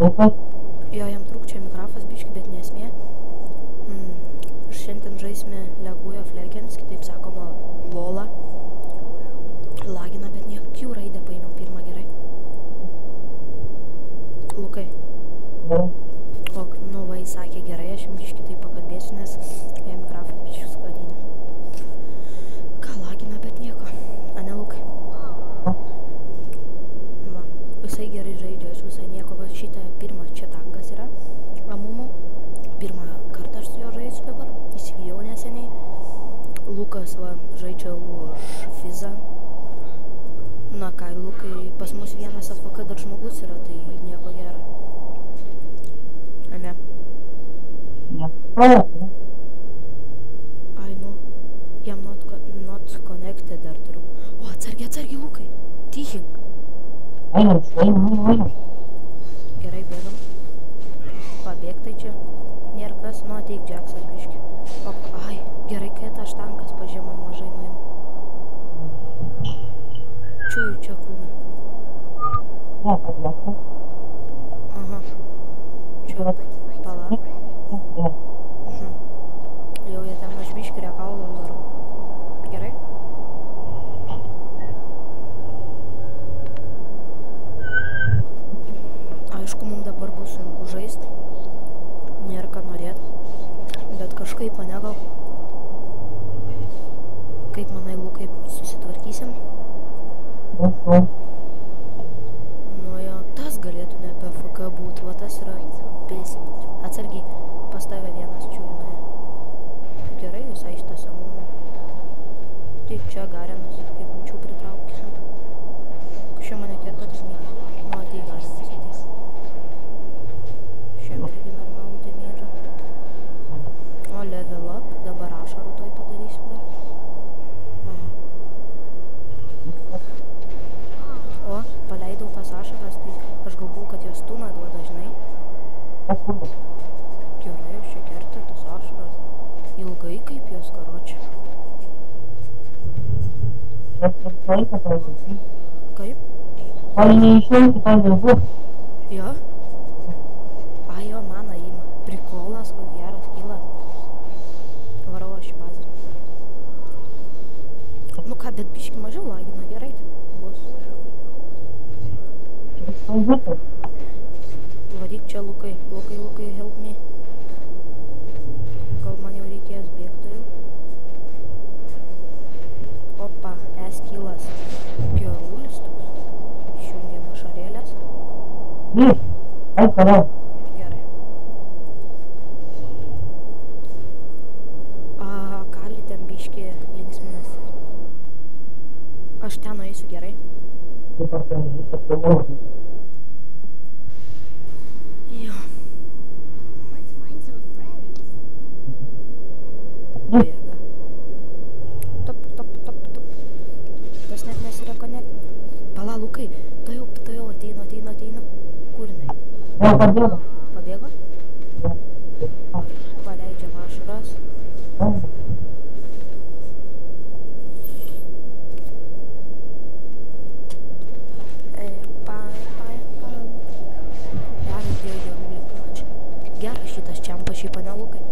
Jo, jam trūkčia mikrofas biški, bet nesmė. Šiandien žaisime Leguja Flegins, kitaip sakoma Lola. Lagina, bet niek Q raidę paėmiau pirmą gerai. Lukai. O, nu va, jis sakė gerai, aš jums biški taip pakalbėsiu, nes jam mikrofas biški skladinė. Ką lagina, bet nieko. Ane, Lukai? Va, visai gerai žaidžiu, aš visai nieko. Va, šitą pirmas čia tankas yra. Amumu. Pirmą kartą aš su juo žaisiu dabar. Įsigijau neseniai. Lukas, va, žaidžia už Fizą. Na ką, Lukai, pas mus vienas AFK dar žmogus yra, tai nieko gero. Ane? Ai, nu, jam not connected dar turiu. O, atsargiai, Lukai, tychink. Gerai, bėgam. Pabėgtai čia. Nėra kas, nu ateik Jacksas biški. O, ai, gerai, kai tas tankas pažiemą mažai nuim. Čiuju čia krūmę. Aha. Čia pala. Jau jie ten aš biški rekalų darau. Gerai? Aišku, mums dabar bus sunku žaist. Nėra ką norėt. Bet kažkaip mane gal. Kaip manai, Lukai, susitvarkysim? Nu jo, tas galėtų ne apie FK būt, va tas yra pėsinis. Atsargiai, pas tave vienas čiūjinoje. Gerai, visai šitas amūnų. Tai čia Garenas, kaip būčiau pritraukė. Kažkai mane kerta tas mėgė. Nu, tai Garenas ateis. Šiam irgi normalų tai mėdžia. O, level up, dabar ašarų toj padarysim dar. O, paleidau tas ašaras, tai aš galvau, kad jos tūna duoda, žinai. Gerai, aš čia kerta tas ašaras. Ilgai kaip jos, karoči. Kaip? Jo? Ai, jo, mana ima. Prikolas, koks geras kylas. Varau aš į bazę. Nu ką, bet biški mažiau lagina, gerai taip bus. Varyk čia, Lukai. Lukai, help me. Gal man jau reikės bėgtojų. Opa, eskylas. Gerulis toks. Išjungiam ašarėlės. Gerai. Kali ten biški linksminasi. Aš ten nueisiu, gerai? Jo. Bėga. Top. Tas net nesirekonektina. Pala, Lukai, tai jau ateina. Kur jinai? Pabėgo? Paleidžiam ašaras. Geras šitas čiampas šiaip, ane, Lukai?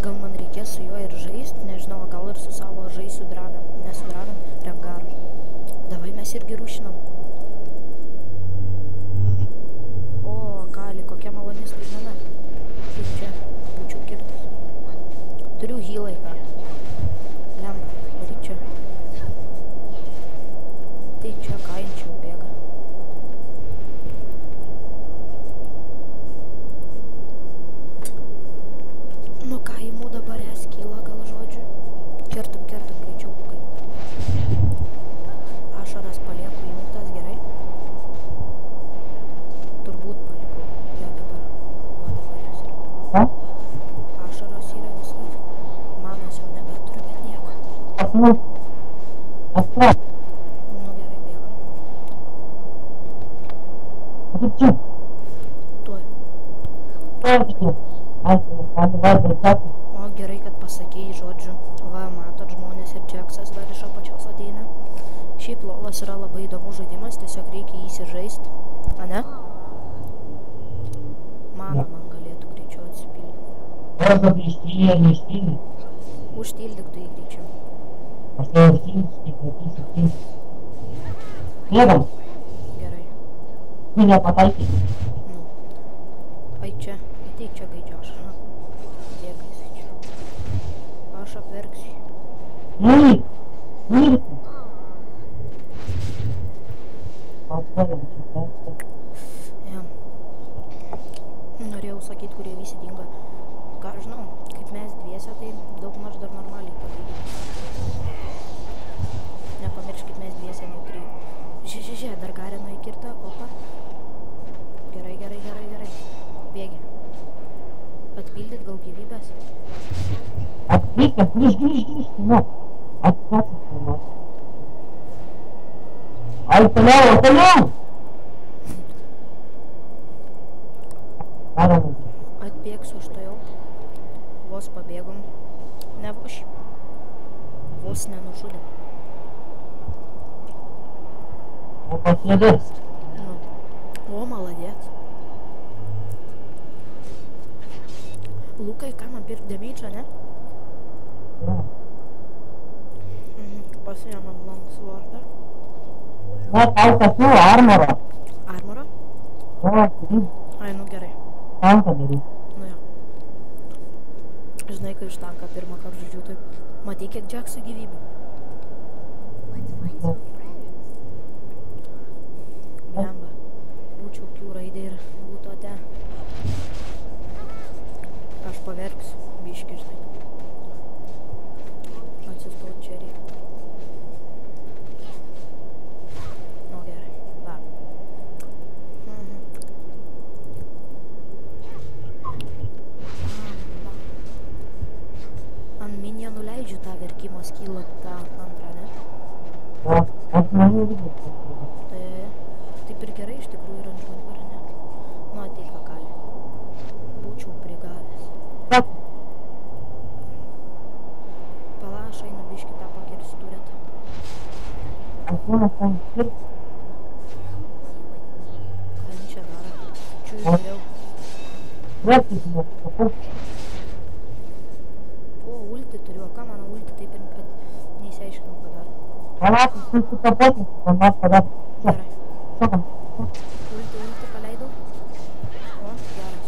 Gal man reikės su juo ir žaist, nežinau, gal ir su savo žaisiu draviam, nesudravim Rengarui. Davai mes irgi rūšinam. O, Kali, kokia maloni staigmena. Kaip čia, būčiau kirtas. Turiu healai, ką. Lemba, varyk čia. Tai čia kainčiau bėga. Nu ką, įmų dabar eskyla gal žodžiu. Kertam greičiau, Lukai. Ašaras palieku įmūtas, gerai? Turbūt palikau. Jo dabar. O dabar jis yra. Ašaros yra visur. Manas jau nebeturiu, bet nieko. Nu gerai, bėgam. Tuoj. O, gerai, kad pasakėjai žodžiu. Va, matot, žmonės ir Jacksas dar iš apačios ateina. Šiaip lolas yra labai įdomus žaidimas, tiesiog reikia įsižaist. Ane? Man galėtų greičiau atsipildyti. Arba išpylė, neišpylė. Užtildyk tu jį greičiau. Aš tai užpyldysiu, kaip matysiu, kaip. Bėgam. Gerai. Tu nepataikai. Nu. Ai čia, ateik čia gaidžioš. Bėgai čia. Aš apverksiu. Nulik. Atvažiam, čia. Ja. Norėjau sakyti, kurie visi dinga. Ką žinau, kaip mes dviese, tai daug maž dar normaliai padaryti. Nepamirškit, mes dviese ne trijų. Žiūrė, dar Garino įkirta, opa. Gerai. Bėgi. Atpildyt gal gyvybės? Atvykęs, grįž, nu. Atsakyk, nu. Ai, toliau! Atbėgsiu aš to jau. Vos pabėgom. Nevoš. Vos nenužudėm. O pasėdės. Nu. O, maladėt. Lukai, ką man pirkt damage, ne? Pasiėmam long swordą. Na, tau pasiu armorą. Armorą? O, turi. Ai, nu gerai. Tanką daryt. Nu jo. Žinai, kai iš tanką pirmą kartą žodžiu, taip. Matai, kiek Jacksų gyvybių? Blemba. Būčiau Q raidė ir būtų ate. Aš paverksiu. Biški, žinai. Atsistot čia reikia. Nu gerai. Va. Ant minionų leidžiu tą verkimo skylą, tą antrą, ne? O, aš manau irgi. Tai taip ir gerai iš tikrųjų yra ant žmonių, ar ne? Nu, ateik, Kakali. Būčiau prigavęs. Pala, aš einu biškį tą pakirsti turėtą. Aš vienas ten skirti. Ką jin čia daro? Čiūjų geriau. Vėktis, nes kapus. O, ulti turiu, o ką mano ulti taip ir kad neįsiaiškinau, ką daro. Palaukis, tu su kapotis, kad mes padat. Gerai. Šokam. Ulti paleidau. O, geras.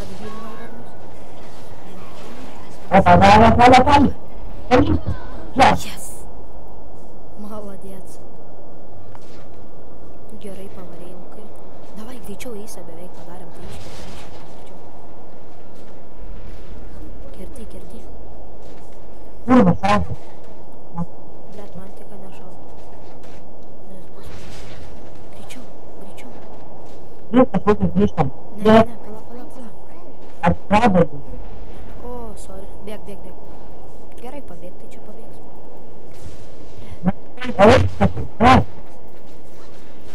Atgylinau dar mus. O, padarė. Yes! Maladėc. Gerai pavarėjai, Lukai. Davai, greičiau eisą beveik padarėm, tai iškirti. Kerti. Kurva, šaukia. Blet, man tik nešau. Nes bus. Greičiau. Viskas, grįžtam. Ne, pala. Atsirado. O, sorry. Bėg. Gerai, pabėg, tai čia pabėgs.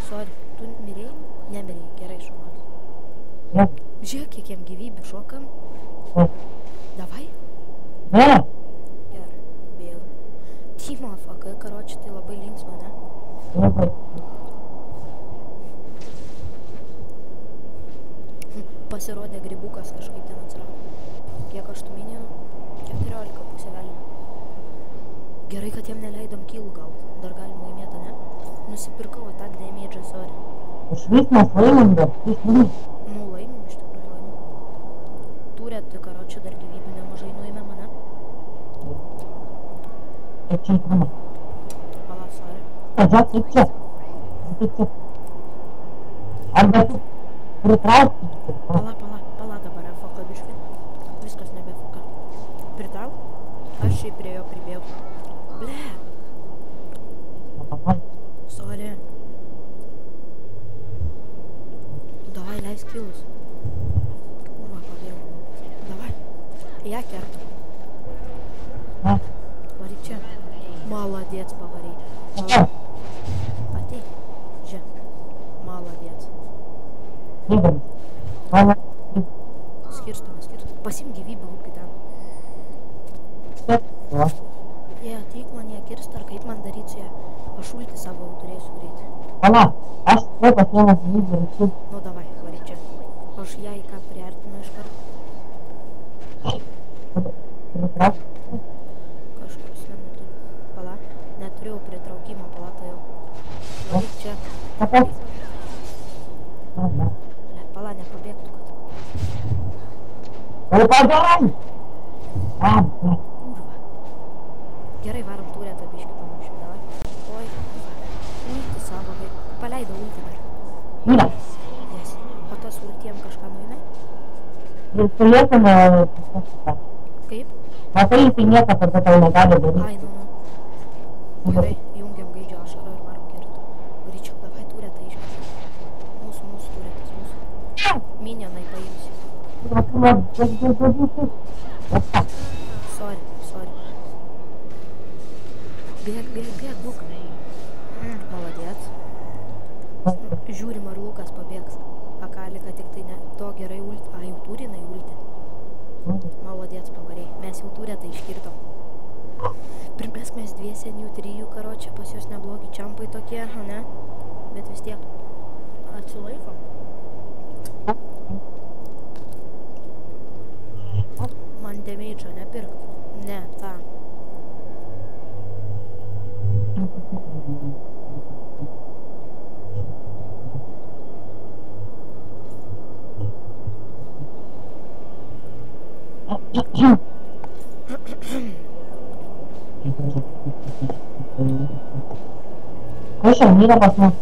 Sorry, tu mirėjai? Nemirėjai, gerai šaunuolis. Žiūrėk, kiek jam gyvybių šokam. Davai? Ne. Gerai, bėgu. Timo FK, karoči, tai labai linksma, ne? Pasirodė grybukas kažkaip ten atsirado. Kiek aš tų minėjau? 14 pusė velnio. Gerai, kad jam neleidom killų gaut. Dar galim laimėti, ne? Nusipirkau attack damage, sorry. Iš vis mes laimim, bet iš vis. Nu, laimim, iš tikrųjų laimim. Turėt, karoči, dar gyvybių nemažai nuėmėm, ne? Taip čia įkrūmė. Pala, sorry. Taip čia. Arba tu pritraukti. Pala dabar, foka biškai. Viskas nebefoka. Pritrauk? Aš šiaip prie jo pribėgu. Ble. Sorry. Davai, leis kilus. Va, pabėgu. Davai. Ja kertu. Varyk čia. Maladėc pavaryk. Ateik. Žia. Maladėc. Skirstome. Pasim gyvybę, Lukai, ten. Jie, ateik man ją kirst, ar kaip man daryt su ją. Aš ulti Pala, aš tuo pasiėmęs žaidžiu ir šiaip. Nu, davai, varyk čia. Aš ją į ką priartinu iš karto. Pritraukti. Kažkur slendu. Pala, neturėjau pritraukimo, pala, tai jau. Varyk čia. Kapas. Pala, nepabėgtų, kad. O, padarai! Kurva. Gerai, varom turę tą biškį pamušim, davai. Oi, ulti savo, kai paleido ulti dar. Yra. Yes. O tas ultiem kažką nuėmė? Ir turėtume... Kaip? Matai, tai nieko tada tau negali daryti. Ai, nu. Gerai, jungiam gaidžio ašarą ir varom kirti. Greičiau, davai turę tą iškirti. Mūsų turėtas, mūsų. Minionai paimsi. Sorry. Bėg, būk. Maladėt. Žiūrim, ar Lukas pabėgs. Akali, kad tik tai ne. To gerai ulti. A, jau turi jinai ulti. Maladėt pavarėjai. Mes jau turę tai iškirtom. Primesk mes dviese, jų trijų karočią. Pas jos neblogi čiampai tokie, ne? Bet vis tiek. Atsilaikom. Man damage-o nepirk. Ne, tą. Kas jau myra pas mus?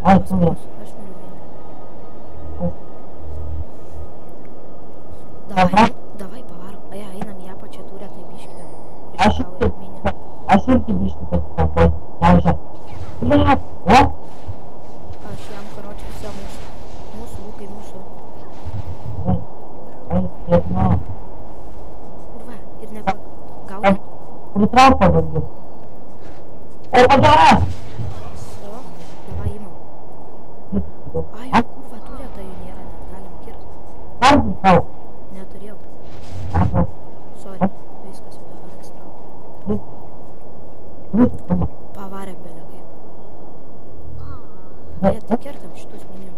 Ai, tu myra. Aš myliu vieną. Davai pavarom. Ai, einam į apačią turę, tai biškį. Aš irgi biškį taip sakau. Laužia. Blet, o? Aš jam karočią visą mūsų lūkai mūsų. Ai, tiek, nu. Kurva, ir nepagaudė. Pritrauk pabandžiu. O, padara! O, davai imam. Ai, jau kurva turė, tai jų nėra, net galim kirti. Argi tau? Neturėjau. Aha. Sorry, viskas jau dabar atsitraukė. Pavarėm belė kaip. Jie tik kertam šitus minėjom.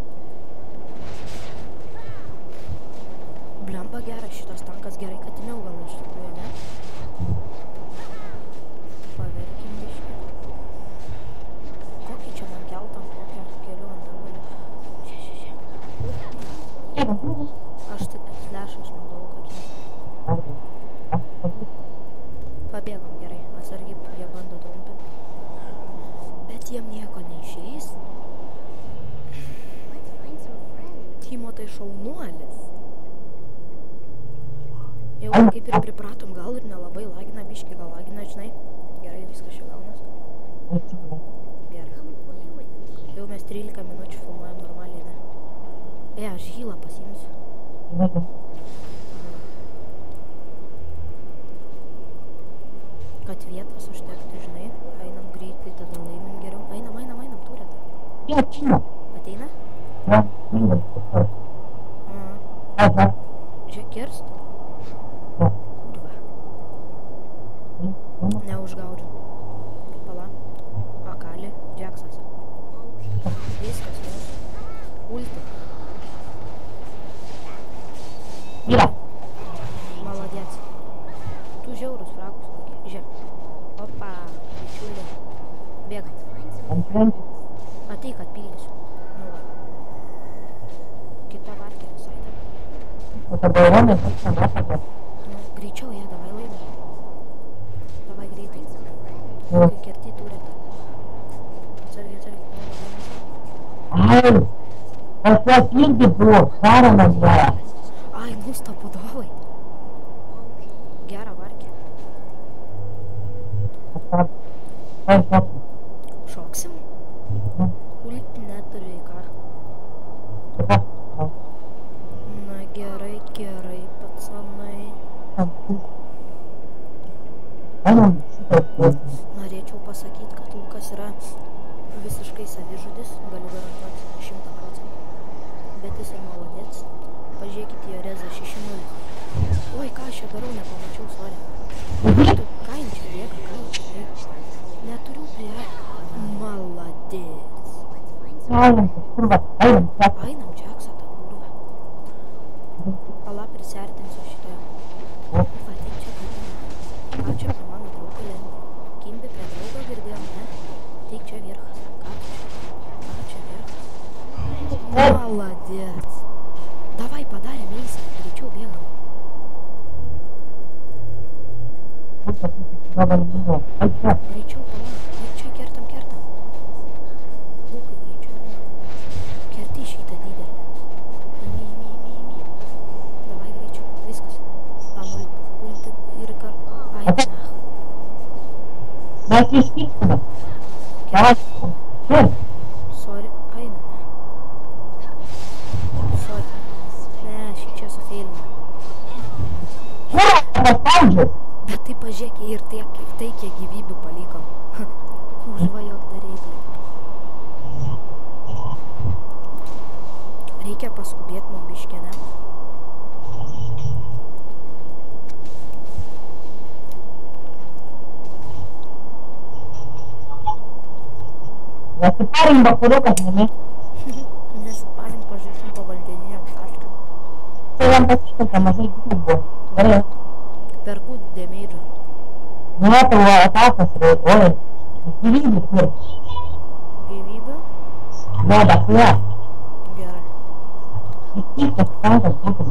Blemba geras šitas tankas, gerai, kad imiau gal iš tikrųjų, ne? Paverkim biškį. Kokį čia man keltam tokią keliu ant davalį? Žia. Aš tik flešas naudau, kad žinai. Pabėgom gerai, atsargiai jie bando trumpinti. Bet jiem nieko neišeis. Timo tai šaunuolis. Jau kaip ir pripratom, gal ir nelabai lagina, biškį gal lagina, žinai. Gerai, viskas čia gaunas. Gerai. Jau mes 13 minučių filmuojam normaliai, ne? Aš hylą pasiimsiu. Kad vietos užtektų, žinai. Einam greitai, tada laimim geriau. Einam, turėtą. Ateina? Žiūrėk, kirst? Kurva. Neužgaudžiu. Pala. Akali, Džeksas. Viskas, mūsų. Ulti. Maladėts. Tu žiaurus fragus kokį. Žiūrėk. Opa, bičiulė. Bėgam. Ateik, atpildysiu. Nu va. Kita varkė visai. Nu, greičiau ją, davai laimė. Davai greitai. Kai kerti turėtą. Atsargiai. Ai, pas juos irgi buvo, šaramas geras. Ai, nustapudovai. Gerą varkė. Šoksim? Ulti neturiu į ką. Na gerai, pacanai. Norėčiau pasakyti, kad Lukas yra visiškai savižudis, galiu garantuoti 100%. Bet jis ir maladėts. Pažiūrėkit jo rezą 6-0. Oi, ką aš čia darau, nepamačiau, sorry. Kainčiai bėga. Neturiu prie... Maladėts. Einam, kur va, einam, čia. Einam, Džeksą, tą kurvą. Pala prisartinsiu šitoje. O, Va, tai čia gadina. Ką čia prie mano draugo lenda? Kimbi prie draugo girdėjom, ne? Tai čia virchas. Ką čia virchas? Maladėc. Davai, padarėm eisą. Greičiau bėgam. kur pasakyti, dabar buvo. Ai, čia. Greičiau, pala. Ai, čia kertam. Lukai, greičiau. Kerti šitą didelį. Imi. Davai greičiau. Viskas. Ulti ir kar... Ai, na. Mes iškystame. Davai, čia. Sorry. Ai, na. Sorry. Ne, šį čia sufeilino. Kur paspaudžiau? Bet tai pažiūrėk ir tai kiek gyvybių palikom. Užvajok dar reikia. Reikia paskubėti mum biškį, ne? Nesiparim bakuriukas, nemi. Nesiparim, pažaisim po vandeniniam šaškiam. Čia jam pasiškite, mažai gyvų buvo. Gerai. Perku damage'ą. Ne, tavo atakas reikia. Oi, gyvybė kur. Gyvybę? Ne, bet ne. Gerai. Įstiktas tankas būtum.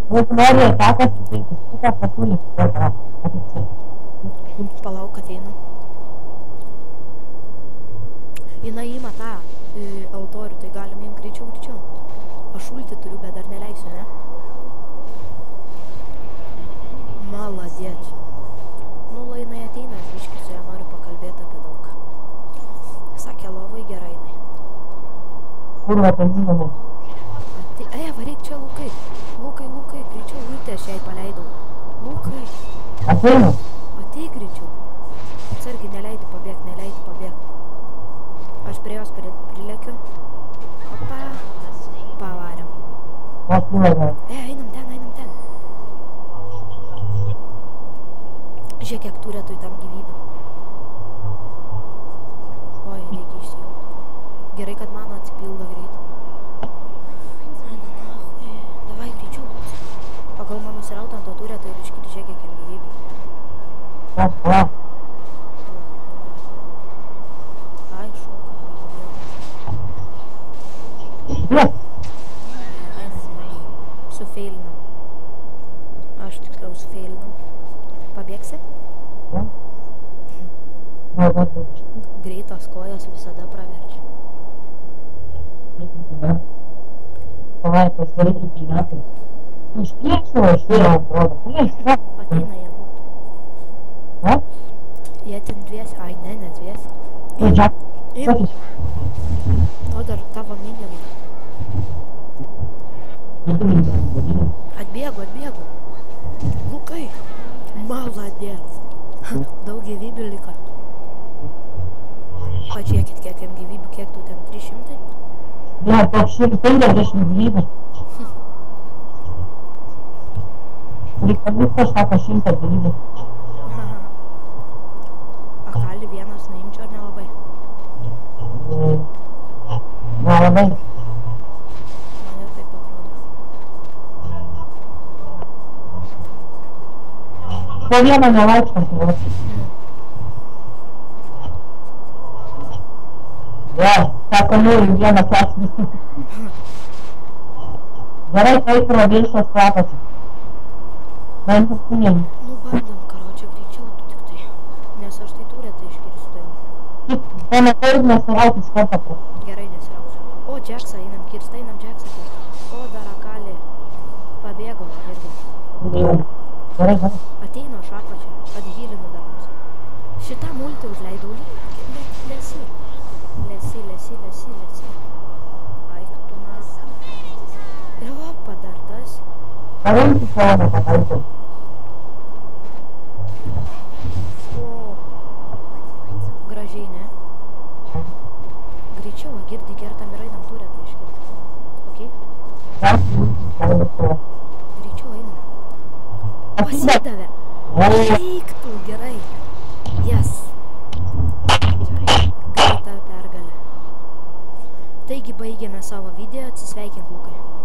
Nu, Jeigu nori atakas, tai įstikas pasiūlyti. palauk ateinu. Jina ima tą altorių, tai galim imti greičiau. Aš ulti turiu, bet dar neleisiu, ne? Maladėč. Nu, jinai ateina, aš biškį su ją noriu pakalbėti apie daug. Sakė, lovai gerai, jinai. Kur ateiname? Varyk čia, Lukai. Lukai, greičiau ulti aš jai paleidau. Lukai. Ateinu. Ateik greičiau. Atsargiai, neleidi pabėgti. Aš prie jos prilekiu. Opa. Pavarėm. Aš nuėjau. Einam ten. Žiūrėk, kiek turėtų į tam gyvybę. Oi, reikia išsijungti. Gerai, kad mano atsipildo greit. Davai, greičiau. Pagal mano srautą ant to turėtų ir iškiti žiūrėk, kiek jam gyvybė. O. Ai, šoka. Yes. Sufeilinam. Aš tiksliau sufeilinam. Pabėgsi? Greitos kojos visada praverčia. Davai, pasidaryti pinatą. Iš priekšo aš vėl atrodo. Ateina jie būtų. O? Jie ten dviesi. Ai, ne dviesi. Ir Jack. O dar tavo minionai. Atbėgu. Lukai. Maladėc. Daug gyvybių liko. Pažiūrėkit, kiek jam gyvybių, kiek tu ten 300? Ne, toks 150 gyvybės. Reikalingas sako 100 gyvybės. Akali vienas nuimčiau ar nelabai? Nelabai. Man jau taip atrodo. Po vieną nevaikštant. Ja, sako, noriu vieną kęsnį. Gerai, taip pradėsiu sklepasi. Man paskūnėm. Nu, bandam, karočią, greičiau tu tik tai. Nes aš tai turėtai iškirstu jau. Mano taip nesirauti iš karto. Gerai, nesirausiu. O, Džeksą einam, kirsta einam Džeksą. O, dar Akali. Pabėgau irgi. Gerai. Ateinu aš apačią, atgylinu dar mus. Šitą multį užleidau. Lesi. Aik tu man. Ir opa, dar tas. Paremti šoną pataikau. O, gražiai, ne? Greičiau, girdi, kertam ir einam turėtą iškirti. Ok? Greičiau einam. Pasidavė. Eik tu, gerai. Yes. Taigi baigėme savo video, atsisveikink Lukai.